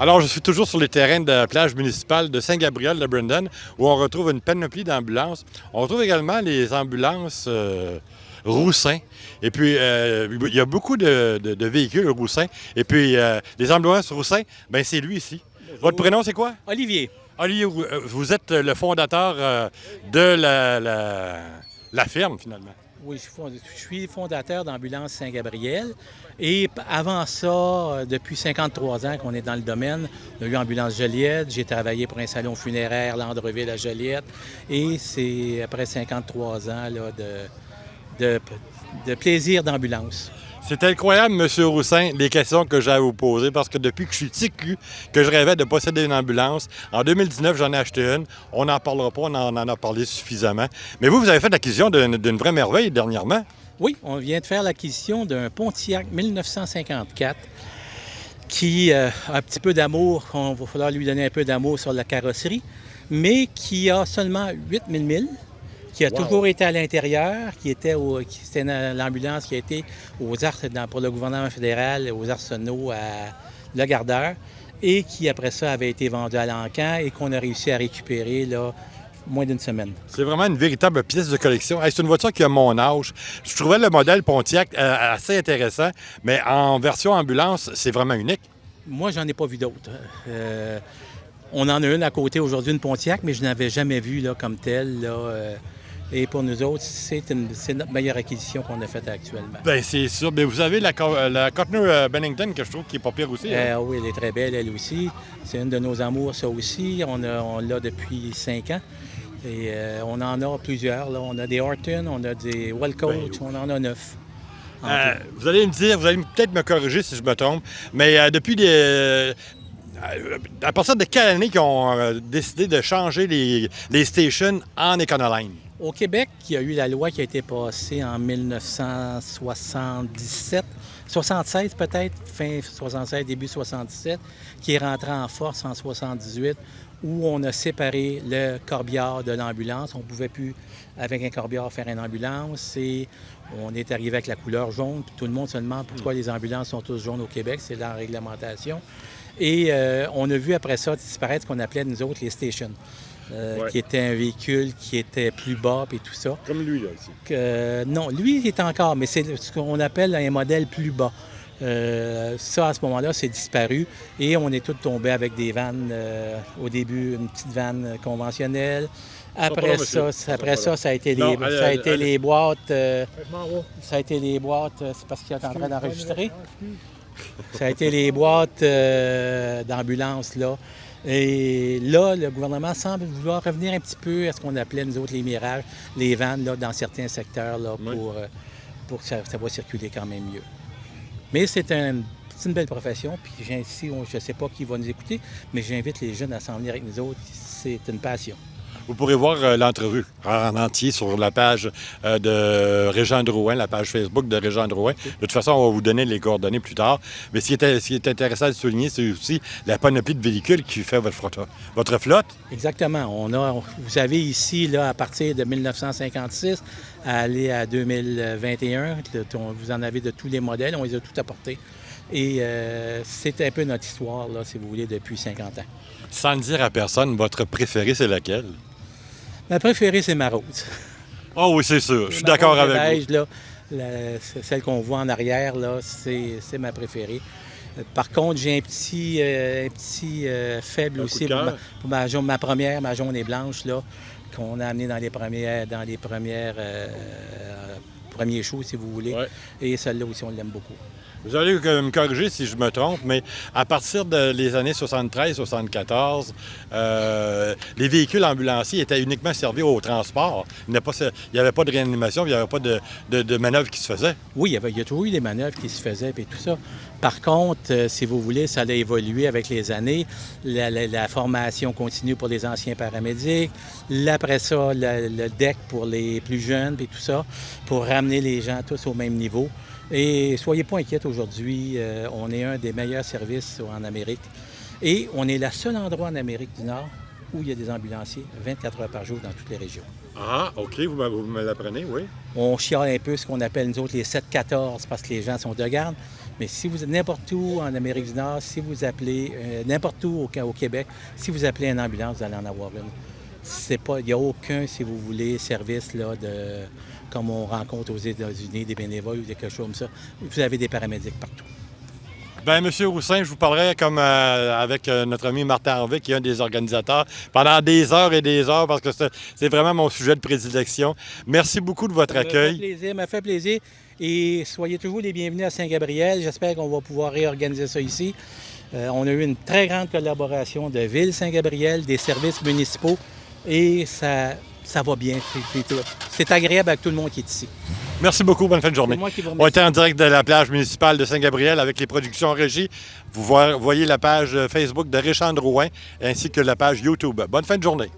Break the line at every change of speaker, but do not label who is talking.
Alors, je suis toujours sur les terrains de la plage municipale de Saint-Gabriel de Brandon, où on retrouve une panoplie d'ambulances. On retrouve également les ambulances Roussin. Et puis, il y a beaucoup de véhicules Roussin. Et puis, les ambulances Roussin, ben c'est lui ici. Votre prénom, c'est quoi?
Olivier.
Olivier, vous êtes le fondateur de la ferme, finalement.
Oui, je suis fondateur d'Ambulance Saint-Gabriel. Et avant ça, depuis 53 ans qu'on est dans le domaine, on a eu Ambulance Joliette. J'ai travaillé pour un salon funéraire, Landreville à Joliette. Et c'est après 53 ans là, de plaisir d'ambulance.
C'est incroyable, M. Roussin, les questions que j'ai à vous poser, parce que depuis que je suis petit cul, que je rêvais de posséder une ambulance, en 2019, j'en ai acheté une. On n'en parlera pas, on en a parlé suffisamment. Mais vous avez fait l'acquisition d'une vraie merveille dernièrement.
Oui, on vient de faire l'acquisition d'un Pontiac 1954 qui a un petit peu d'amour, on va falloir lui donner un peu d'amour sur la carrosserie, mais qui a seulement 8000 milles, qui a toujours été à l'intérieur, c'était l'ambulance qui a été pour le gouvernement fédéral, aux Arsenaux, à Le Gardeur, et qui, après ça, avait été vendue à l'Encan et qu'on a réussi à récupérer là, moins d'une semaine.
C'est vraiment une véritable pièce de collection. Hey, c'est une voiture qui a mon âge. Je trouvais le modèle Pontiac assez intéressant, mais en version ambulance, c'est vraiment unique.
Moi, j'en ai pas vu d'autres. On en a une à côté aujourd'hui, une Pontiac, mais je n'avais jamais vu là, comme telle. Là, et pour nous autres, c'est notre meilleure acquisition qu'on a faite actuellement.
Bien, c'est sûr. Bien, vous avez la Cotner Bennington, que je trouve qui est pas pire aussi.
Oui, elle est très belle, elle aussi. C'est une de nos amours, ça aussi. On l'a depuis 5 ans. Et on en a plusieurs. Là. On a des Horton, on a des Wellcoach, on en a 9.
Vous allez me dire, vous allez peut-être me corriger si je me trompe, mais depuis à partir de quelle année qu'ils ont décidé de changer les stations en Econoline?
Au Québec, il y a eu la loi qui a été passée en 1977, 76 peut-être, fin 76, début 77, qui est rentrée en force en 78, où on a séparé le corbillard de l'ambulance. On ne pouvait plus, avec un corbillard, faire une ambulance. Et on est arrivé avec la couleur jaune. Puis tout le monde se demande pourquoi les ambulances sont tous jaunes au Québec. C'est la réglementation. Et on a vu après ça disparaître ce qu'on appelait, nous autres, les stations. Qui était un véhicule qui était plus bas et tout ça.
Comme lui, là, ici.
Non, lui, il est encore, mais c'est ce qu'on appelle un modèle plus bas. Ça, à ce moment-là, c'est disparu et on est tous tombés avec des vannes. Au début, une petite vanne conventionnelle. Après ça, ça a été les boîtes. Ça a été les boîtes, c'est parce qu'il est en train d'enregistrer. Ça a été les boîtes d'ambulance, là. Et là, le gouvernement semble vouloir revenir un petit peu à ce qu'on appelait, nous autres, les mirages, les vannes, là, dans certains secteurs, là, pour que ça va circuler quand même mieux. Mais c'est une belle profession, puis je ne sais pas qui va nous écouter, mais j'invite les jeunes à s'en venir avec nous autres. C'est une passion.
Vous pourrez voir l'entrevue en entier sur la page de Régent Drouin, la page Facebook de Régent Drouin. De toute façon, on va vous donner les coordonnées plus tard. Mais ce qui est intéressant de souligner, c'est aussi la panoplie de véhicules qui fait votre flotte.
Exactement. Vous avez ici, là, à partir de 1956, à aller à 2021, vous en avez de tous les modèles. On les a tous apportés. Et c'est un peu notre histoire, là, si vous voulez, depuis 50 ans.
Sans le dire à personne, votre préférée, c'est laquelle?
Ma préférée, c'est ma rose.
Oh oui, c'est sûr. Je suis d'accord avec vous.
Là, celle qu'on voit en arrière, là, c'est ma préférée. Par contre, j'ai un petit faible aussi pour ma jaune et blanche, là, qu'on a amené dans les premiers shows, si vous voulez. Ouais. Et celle-là aussi, on l'aime beaucoup.
Vous allez me corriger si je me trompe, mais à partir des années 73-74, les véhicules ambulanciers étaient uniquement servis au transport. Il n'y avait pas de réanimation, il n'y avait pas de manœuvres qui se faisaient.
Oui, il y a toujours eu des manœuvres qui se faisaient et tout ça. Par contre, si vous voulez, ça a évolué avec les années. La formation continue pour les anciens paramédics. Après ça, le DEC pour les plus jeunes et tout ça, pour ramener les gens tous au même niveau. Et soyez pas inquiets aujourd'hui, on est un des meilleurs services en Amérique. Et on est le seul endroit en Amérique du Nord où il y a des ambulanciers 24 heures par jour dans toutes les régions.
Ah, OK, vous me l'apprenez, oui.
On chiale un peu ce qu'on appelle, nous autres, les 7-14 parce que les gens sont de garde. Mais si vous êtes n'importe où en Amérique du Nord, si vous appelez, n'importe où au Québec, si vous appelez une ambulance, vous allez en avoir une. Il n'y a aucun, si vous voulez, service là, comme on rencontre aux États-Unis, des bénévoles ou quelque chose comme ça. Vous avez des paramédics partout.
Bien, M. Roussin, je vous parlerai comme avec notre ami Martin Harvey, qui est un des organisateurs, pendant des heures et des heures, parce que c'est vraiment mon sujet de prédilection. Merci beaucoup de votre accueil.
Ça m'a fait plaisir. Et soyez toujours les bienvenus à Saint-Gabriel. J'espère qu'on va pouvoir réorganiser ça ici. On a eu une très grande collaboration de Ville Saint-Gabriel, des services municipaux, et ça va bien. C'est agréable avec tout le monde qui est ici.
Merci beaucoup. Bonne fin de journée.
C'est moi qui vous
On
remercie.
était en direct de la plage municipale de Saint-Gabriel avec les productions en régie. Vous voyez la page Facebook de Richard Drouin ainsi que la page YouTube. Bonne fin de journée.